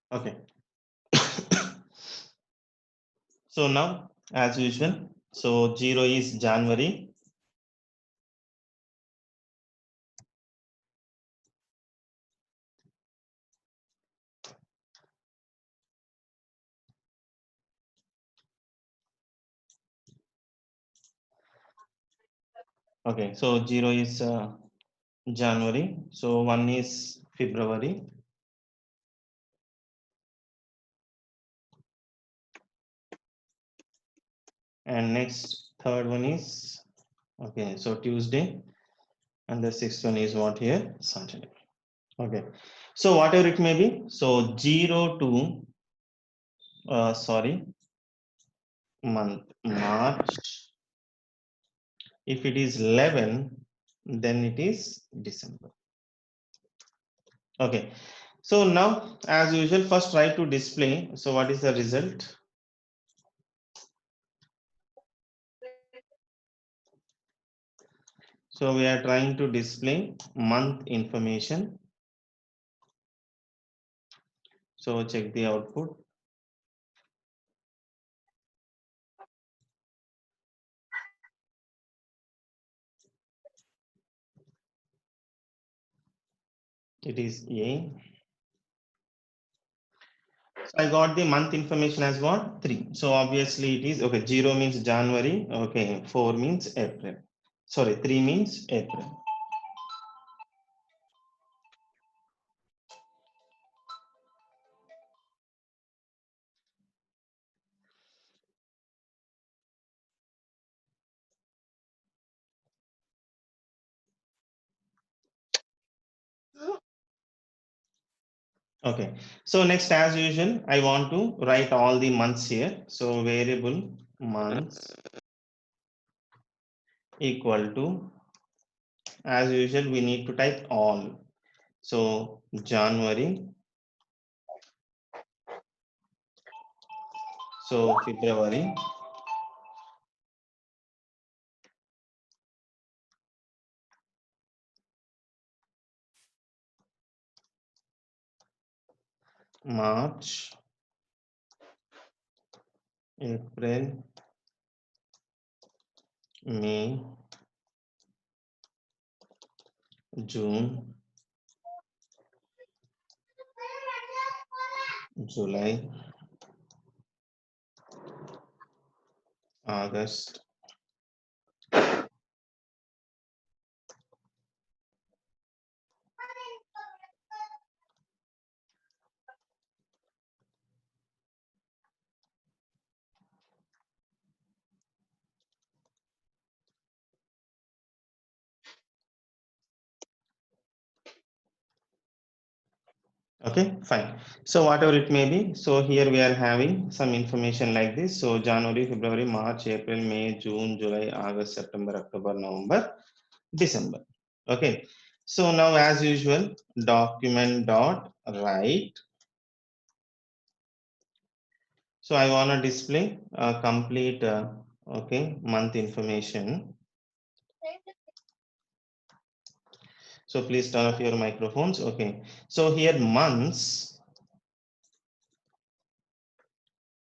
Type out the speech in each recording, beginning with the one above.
Okay. So now, as usual, so 0 is January. Okay, so 0 is January. So 1 is February. And next, third one is, okay, so Tuesday. And the sixth one is what here? Saturday. Okay, so whatever it may be. So 0 to, sorry, month, March. If it is 11, then it is December. Okay, so now as usual, first try to display. So what is the result? So we are trying to display month information. So check the output. It is A. So I got the month information as what? 3. So obviously it is, okay, 0 means January. Okay, 4 means April. Sorry, 3 means April. Okay, so next as usual, I want to write all the months here. So variable months equal to, as usual, we need to type all. So January, so February, March, April, May, June, July, August. Okay, fine. So whatever it may be, so here we are having some information like this. So January, February, March, April, May, June, July, August, September, October, November, December. Okay. So now as usual, document dot write. So I want to display a complete okay month information. So please turn off your microphones. Okay. So here months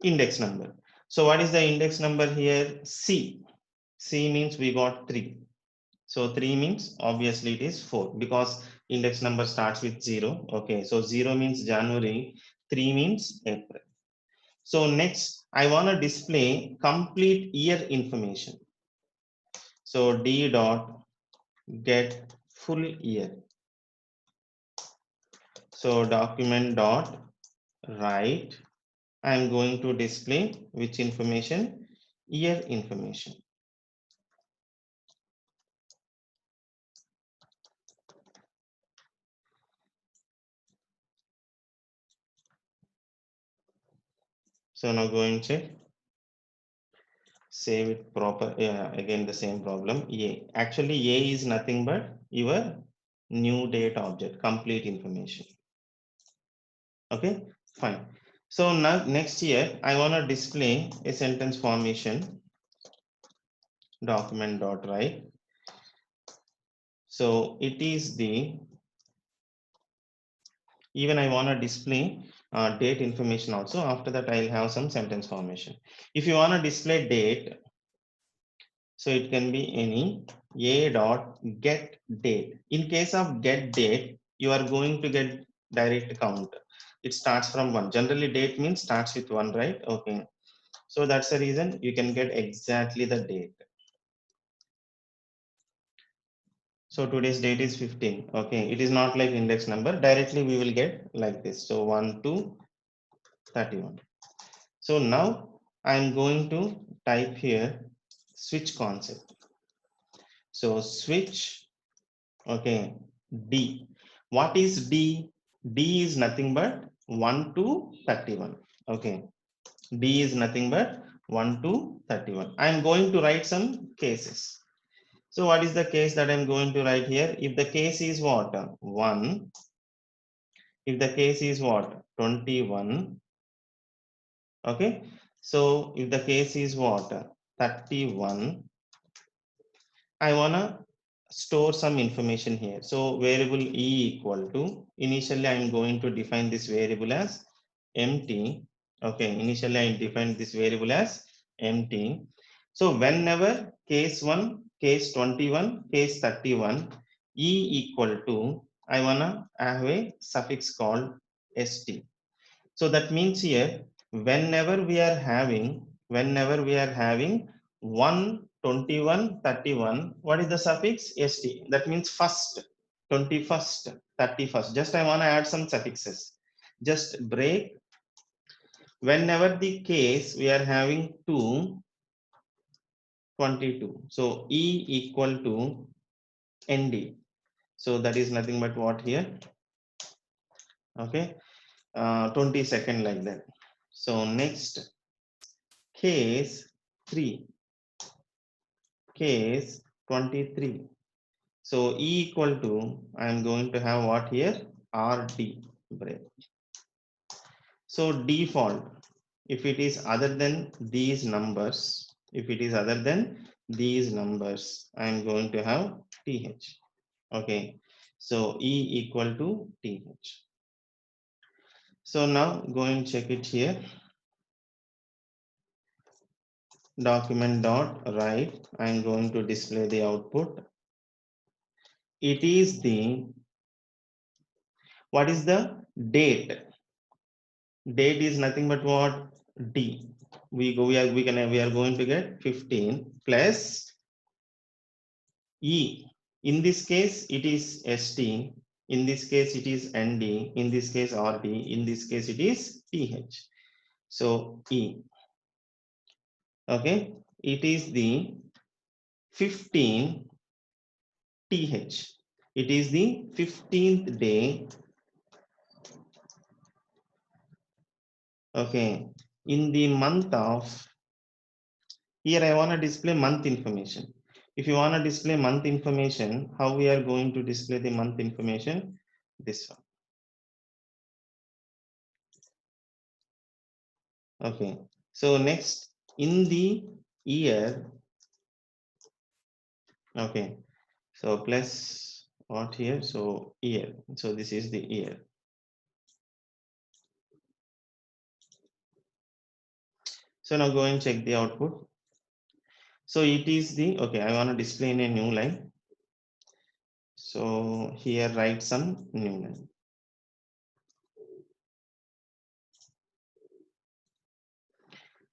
index number. So what is the index number here? C. C means we got 3. So 3 means obviously it is 4 because index number starts with 0. Okay. So 0 means January, 3 means April. So next I want to display complete year information. So D dot get full year. So document dot write. I am going to display which information? Year information. So now go and check. Save it proper. Yeah, again the same problem. A. Actually, A is nothing but your new date object, complete information. Okay, fine. So now next year, I want to display a sentence formation document dot write. So it is the even I want to display date information also. After that, I'll have some sentence formation. If you want to display date, so it can be any a dot get date. In case of get date, you are going to get direct count. It starts from 1. Generally, date means starts with 1, right? Okay. So that's the reason you can get exactly the date. So today's date is 15. Okay. It is not like index number. Directly we will get like this. So 1 to 31. So now I'm going to type here switch concept. So switch, okay, D. What is D? D is nothing but 1 to 31. Okay, D is nothing but 1 to 31. I'm going to write some cases. So what is the case that I'm going to write here? If the case is what? 1. If the case is what? 21. Okay. So if the case is what? 31. I wanna store some information here. So variable e equal to, initially I'm going to define this variable as empty. Okay, initially I define this variable as empty. So whenever case 1, case 21, case 31, e equal to, I wanna have a suffix called st. So that means here, whenever we are having 1, 21, 31, what is the suffix? St. That means first, 21st, 31st. Just I want to add some suffixes. Just break. Whenever the case we are having 2, 22. So E equal to ND. So that is nothing but what here? Okay. 22nd like that. So next case 3, case 23. So E equal to, I am going to have what here? RD break. So default, if it is other than these numbers, if it is other than these numbers, I am going to have TH. Okay. So E equal to TH. So now go and check it here. Document dot write. I am going to display the output. It is the, what is the date? Date is nothing but what? D. We are going to get 15 plus E. In this case, it is ST. In this case, it is ND. In this case, RD. In this case, it is TH. So E. Okay. It is the 15 TH. It is the 15th day. Okay. In the month of, here I want to display month information. If you want to display month information, how we are going to display the month information? This one. Okay. So next in the year, okay. So plus what here? So year. So this is the year. So now go and check the output. So it is the, okay, I want to display in a new line. So here write some new line.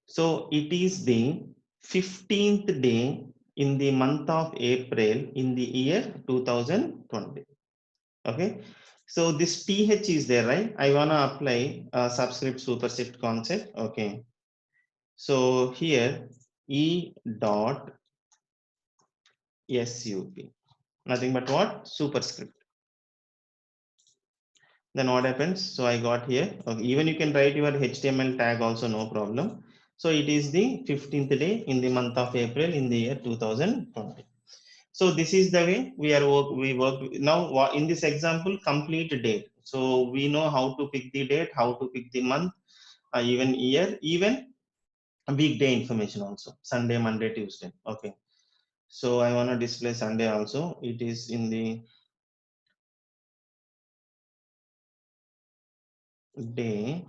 So it is the 15th day in the month of April in the year 2020. Okay. So this TH is there, right? I want to apply a subscript superscript concept. Okay. So here E dot SUP, nothing but what? Superscript. Then what happens? So I got here, okay, even you can write your HTML tag also, no problem. So it is the 15th day in the month of April in the year 2020. So this is the way we work now. In this example, complete date. So we know how to pick the date, how to pick the month, even year, even weekday information also, Sunday, Monday, Tuesday. Okay. So I want to display Sunday also. It is in the day.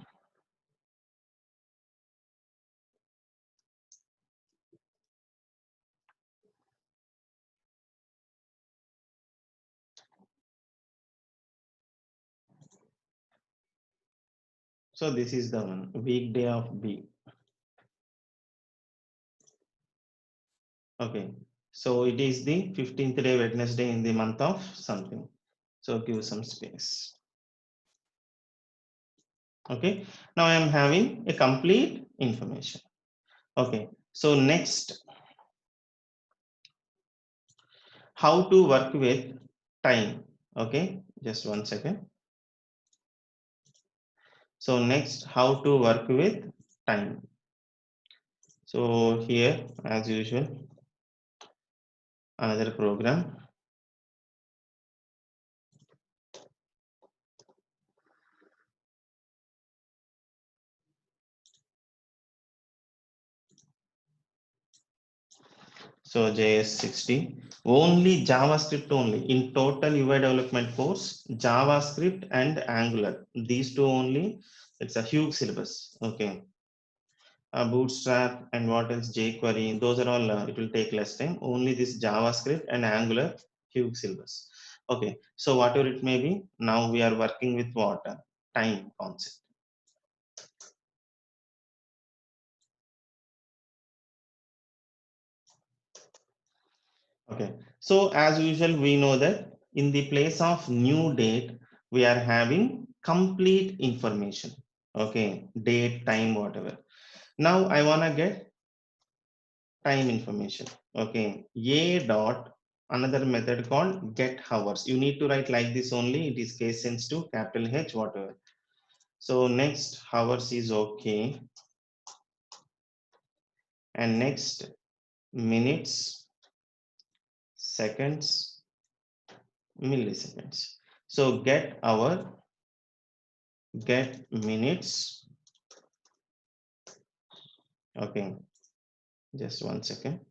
So this is the one, weekday of B. Okay. So it is the 15th day Wednesday in the month of something. So give some space. Okay. Now I am having a complete information. Okay. So next, how to work with time. Okay. Just 1 second. So next, how to work with time. So here, as usual, another program. So JS60, only JavaScript only. In total UI development course, JavaScript and Angular, these two only. It's a huge syllabus. Okay. Bootstrap and what else? jQuery. Those are all. It will take less time. Only this JavaScript and Angular, huge syllabus. Okay. So whatever it may be, now we are working with what? Time concept. Okay, so as usual, we know that in the place of new date, we are having complete information. Okay, date, time, whatever. Now I want to get time information. Okay, A dot, another method called get hours. You need to write like this only. It is case sensitive, capital H, whatever. So next hours is okay. And next minutes, seconds, milliseconds. So get hour, get minutes. Okay, just 1 second.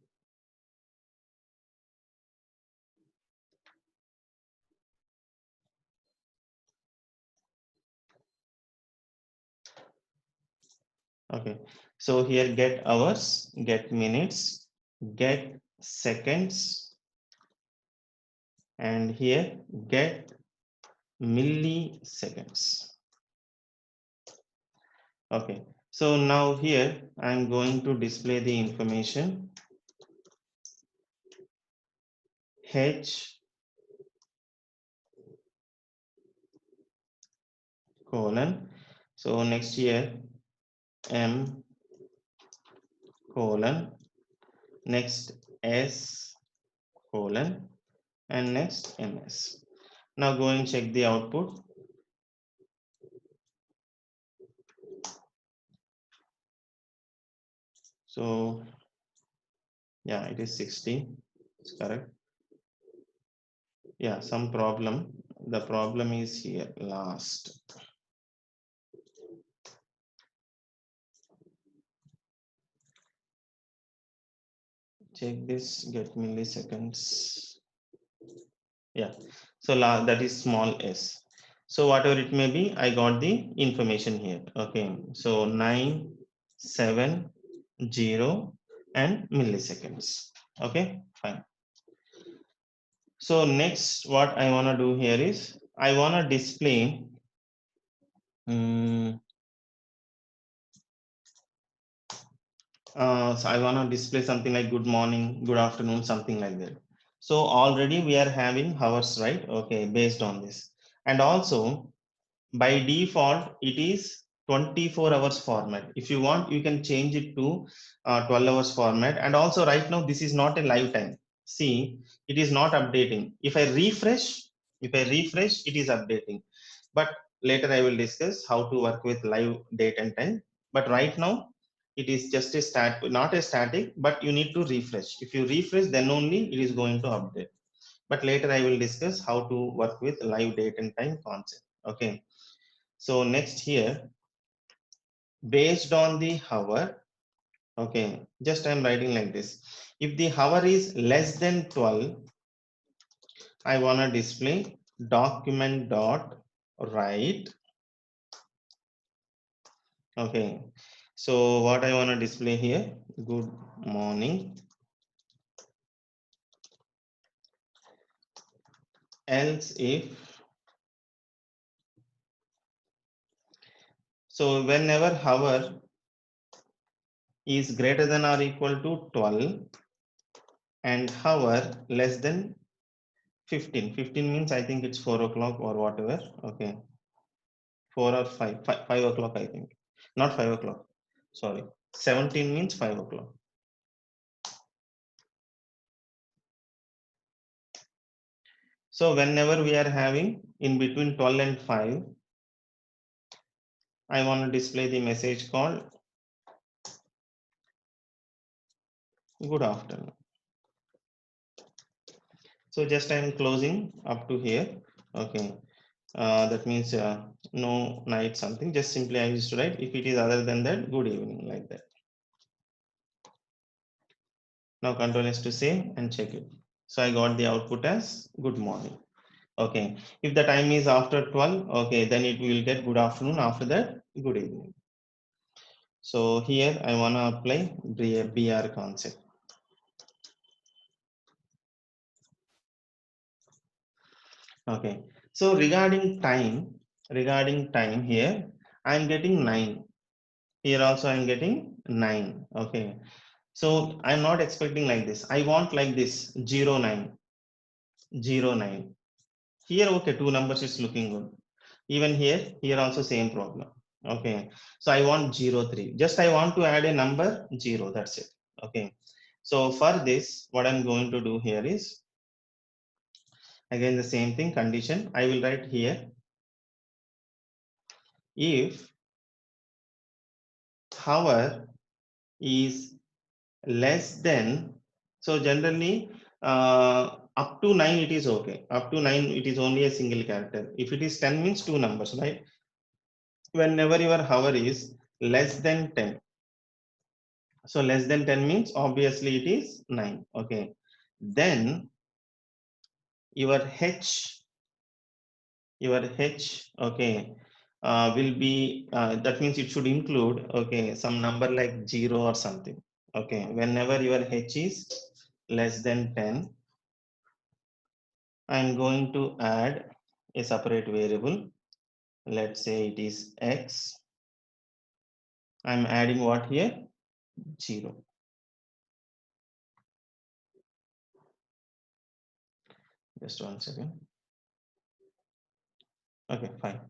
Okay, so here get hours, get minutes, get seconds, and here get milliseconds. Okay, so now here I'm going to display the information H colon. So next here M colon, next S colon, and next MS. Now go and check the output. So yeah, it is 60. correct. Yeah, some problem. The problem is here last. Check this, get milliseconds. Yeah, so that is small s. So whatever it may be, I got the information here. Okay, so 9, 7, 0, and milliseconds. Okay, fine. So next, what I want to do here is I want to display. So I want to display something like good morning, good afternoon, something like that. So already we are having hours, right? Okay, based on this. And also by default, it is 24 hours format. If you want, you can change it to 12 hours format. And also right now, this is not a live time. See, it is not updating. If I refresh, it is updating. But later I will discuss how to work with live date and time. But right now, it is just not a static, but you need to refresh. If you refresh, then only it is going to update. But later I will discuss how to work with live date and time concept. Okay. So next here, based on the hour, okay, just I'm writing like this. If the hour is less than 12, I want to display document dot write. Okay, so what I want to display here, good morning. Else if, so whenever hour is greater than or equal to 12 and hour less than 15. 15 means I think it's 4 o'clock or whatever. Okay, 4 or 5 o'clock I think, not 5 o'clock, sorry, 17 means 5 o'clock. So whenever we are having in between 12 and 5, I want to display the message called good afternoon. So just I am closing up to here. Okay, that means no night something, just simply I used to write if it is other than that, good evening, like that. Now control is to save and check it. So I got the output as good morning. Okay, if the time is after 12, okay, then it will get good afternoon, after that good evening. So here I want to apply BR concept. Okay, so regarding time here, I'm getting 9. Here also I'm getting 9. Okay, so I'm not expecting like this. I want like this 0, 9, 0, 9. Here, okay, two numbers is looking good. Even here also same problem. Okay, so I want 0, 3. Just I want to add a number 0. That's it. Okay, so for this, what I'm going to do here is again the same thing, condition. I will write here if hour is less than, so generally up to 9 it is okay. Up to 9 it is only a single character. If it is 10 means two numbers, right? Whenever your hour is less than 10, so less than 10 means obviously it is 9. Okay, then your h, okay, will be that means it should include, okay, some number like 0 or something. Okay, whenever your h is less than 10, I'm going to add a separate variable. Let's say it is x. I'm adding what here? 0. Just one second. Okay, fine.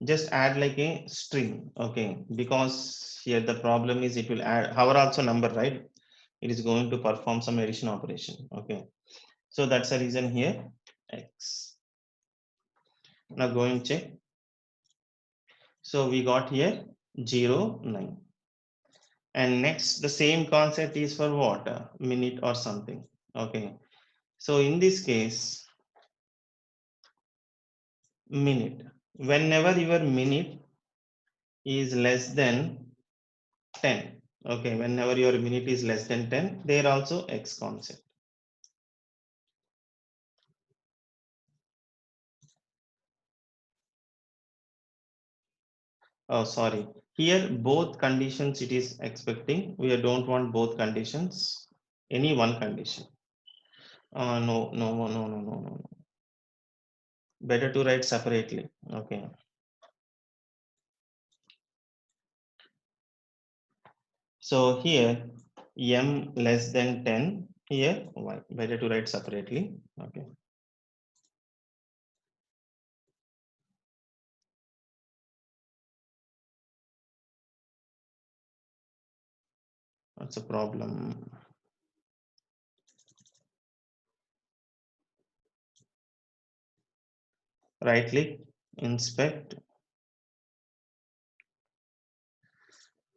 just add like a string. Okay, because here the problem is it will add however also number, right? It is going to perform some addition operation. Okay, so that's the reason here X. Now go and check. So we got here 0, 9. And next, the same concept is for what? Minute or something. Okay. So in this case, minute. Whenever your minute is less than 10. Okay. Whenever your minute is less than 10, there also X concept. Oh, sorry. Here, both conditions it is expecting. We don't want both conditions. Any one condition. No, no, no, no, no, no, no. Better to write separately. Okay. So here m less than 10, here y. Better to write separately. Okay. That's a problem. Right click, inspect,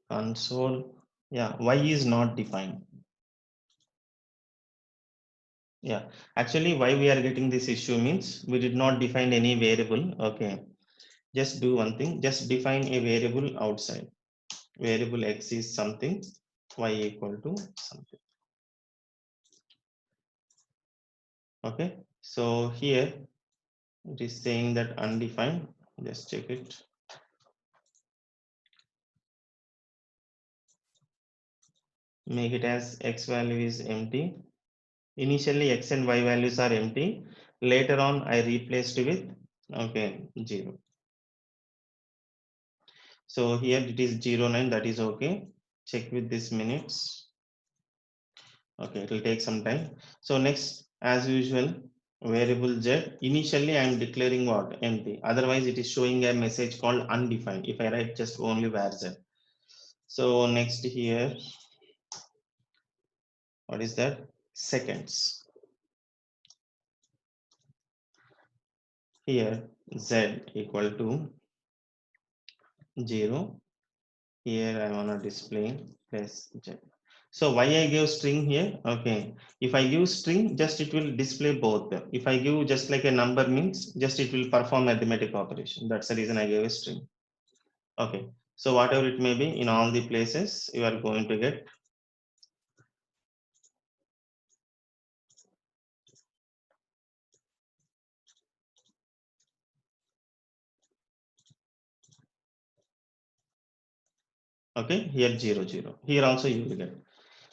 console. Yeah, y is not defined. Yeah, actually why we are getting this issue means we did not define any variable. Okay, just do one thing, just define a variable outside. Variable x is something, y equal to something. Okay, so here it is saying that undefined. Just check it. Make it as x value is empty. Initially x and y values are empty. Later on I replaced with okay 0. So here it is 09, that is okay. Check with this minutes. Okay, it will take some time. So next, as usual, variable z. Initially I am declaring what? Empty. Otherwise it is showing a message called undefined if I write just only var z. So next here, what is that? Seconds. Here z equal to 0. Here I want to display plus z. So why I give string here? Okay, if I give string, just it will display both. If I give just like a number means just it will perform arithmetic operation. That's the reason I gave a string. Okay, so whatever it may be in all the places you are going to get. Okay, here 0, 0. Here also you will get.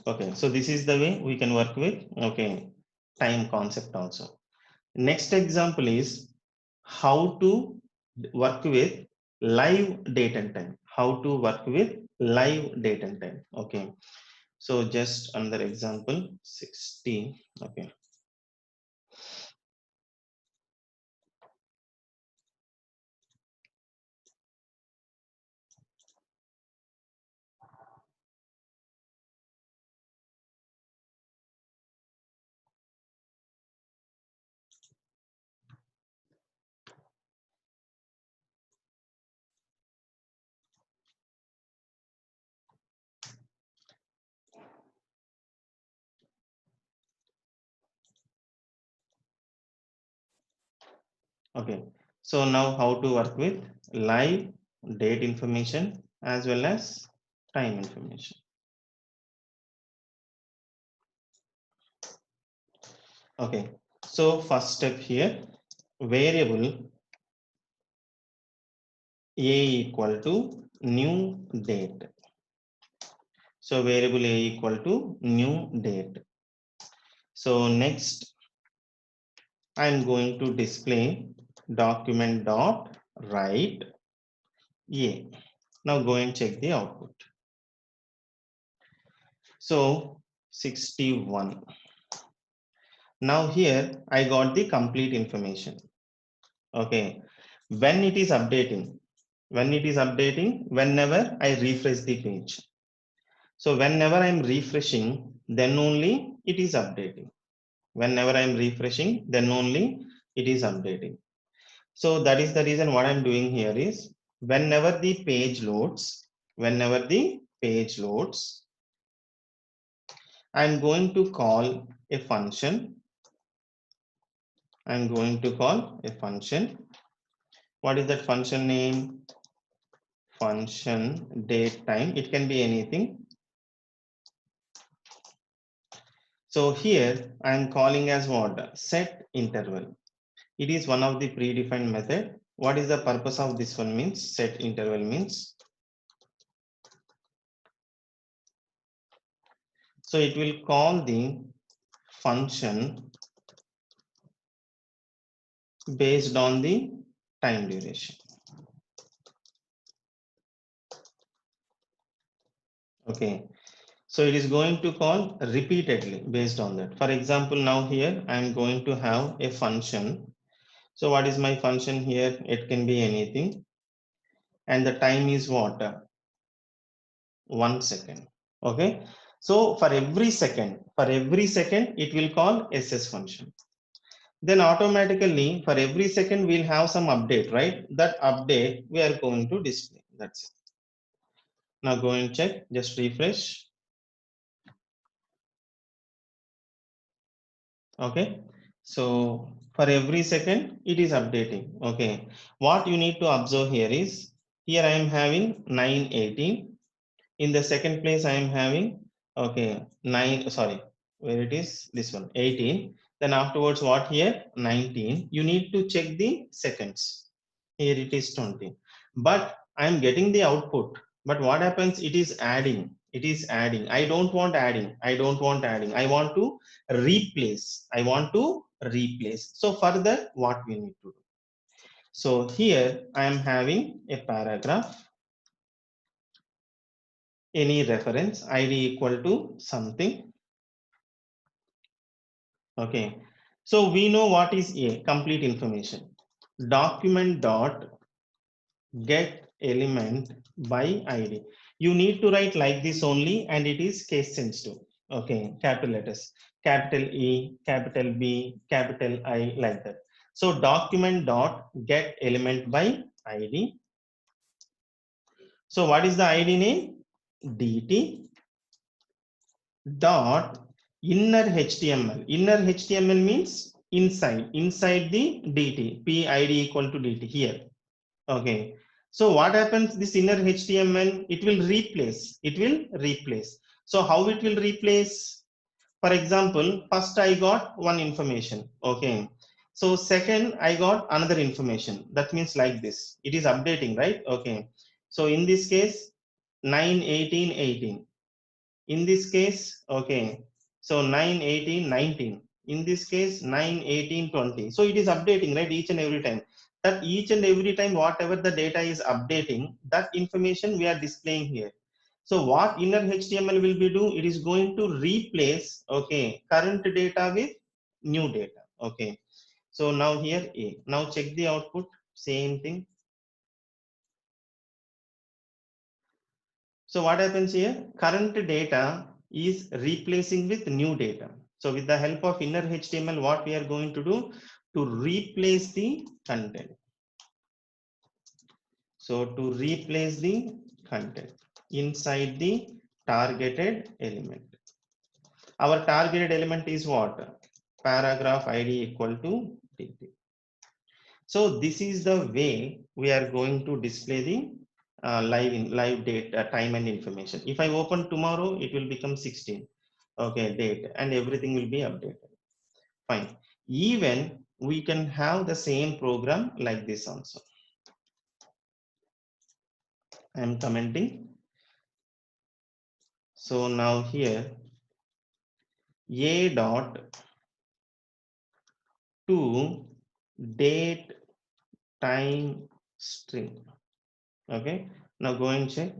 Okay, so this is the way we can work with okay time concept also. Next example is how to work with live date and time. How to work with live date and time. Okay, so just another example 16. Okay, okay. So now how to work with live date information as well as time information. Okay, so first step here, variable a equal to new date. So variable a equal to new date. So next I'm going to display document dot write a. Now go and check the output. So 61. Now here I got the complete information. Okay, when it is updating, When it is updating, whenever I refresh the page. So whenever I'm refreshing, then only it is updating. Whenever I'm refreshing, then only it is updating. So that is the reason what I'm doing here is whenever the page loads, I'm going to call a function. I'm going to call a function. What is that function name? Function date time. It can be anything. So here I'm calling as what? Set interval. It is one of the predefined method. What is the purpose of this one means? Set interval means. So it will call the function based on the time duration. Okay. So it is going to call repeatedly based on that. For example, now here I am going to have a function. So what is my function here? It can be anything. And the time is what? 1 second. Okay. So for every second, it will call SS function. Then automatically for every second we'll have some update, right? That update we are going to display. That's it. Now go and check, just refresh. Okay. So for every second it is updating. Okay. What you need to observe here is here I am having 918. In the second place I am having okay 9 sorry where it is this one 18. Then afterwards what here 19. You need to check the seconds. Here it is 20. But I am getting the output. But what happens? It is adding. It is adding. I don't want adding. I don't want adding. I want to replace. I want to replace. So further, what we need to do? So here I am having a paragraph. Any reference ID equal to something. Okay. So we know what is a complete information. Document dot get element by ID. You need to write like this only, and it is case sensitive. Okay, capital letters, capital E, capital B, capital I, like that. So document dot get element by ID. So what is the ID name? DT dot inner HTML. Inner HTML means inside the DT. PID equal to DT here. Okay. So what happens? This inner HTML, it will replace. It will replace. So how it will replace? For example, first I got one information. Okay. So second, I got another information. That means like this. It is updating, right? Okay. So in this case, 9, 18, 18. In this case, okay. So 9, 18, 19. In this case, 9, 18, 20. So it is updating, right? Each and every time. That each and every time, whatever the data is updating, that information we are displaying here. So what inner HTML will be do? It is going to replace, okay, current data with new data. Okay. So now here A. Now check the output. Same thing. So what happens here? Current data is replacing with new data. So with the help of inner HTML, what we are going to do to replace the content. So to replace the content inside the targeted element. Our targeted element is what? Paragraph ID equal to DT. So this is the way we are going to display the live date, time and information. If I open tomorrow, it will become 16. Okay, date and everything will be updated. Fine. Even we can have the same program like this also. I am commenting. So now here a dot to date time string. Okay. Now go and check.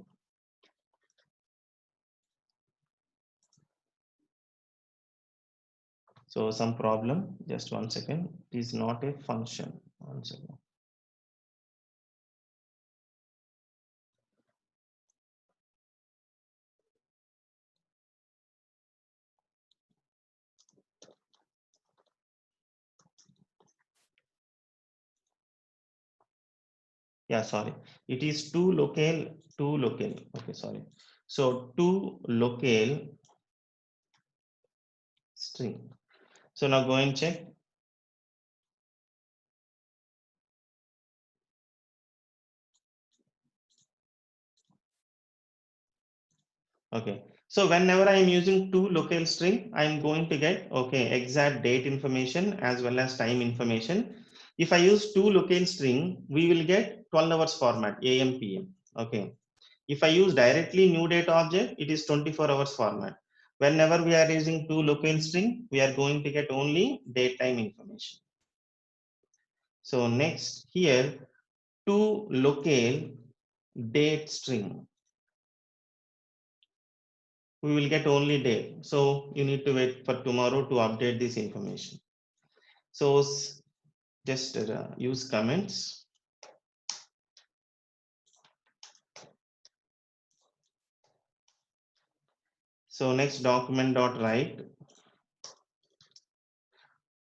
So some problem, just 1 second. It is not a function. 1 second. Yeah, sorry. It is two local. Okay, sorry. So two local string. So now go and check. Okay. So whenever I am using two local string, I am going to get, okay, exact date information as well as time information. If I use two local string, we will get 12 hours format, AM, PM. Okay. If I use directly new date object, it is 24 hours format. Whenever we are using two local string, we are going to get only date time information. So next here, two local date string, we will get only day. So you need to wait for tomorrow to update this information. So just use comments. So next document dot write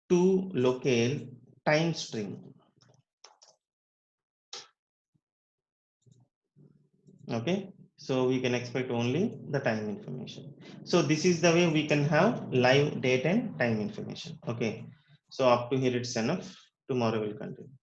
to local time string. Okay. So we can expect only the time information. So this is the way we can have live date and time information. Okay. So up to here it's enough. Tomorrow we'll continue.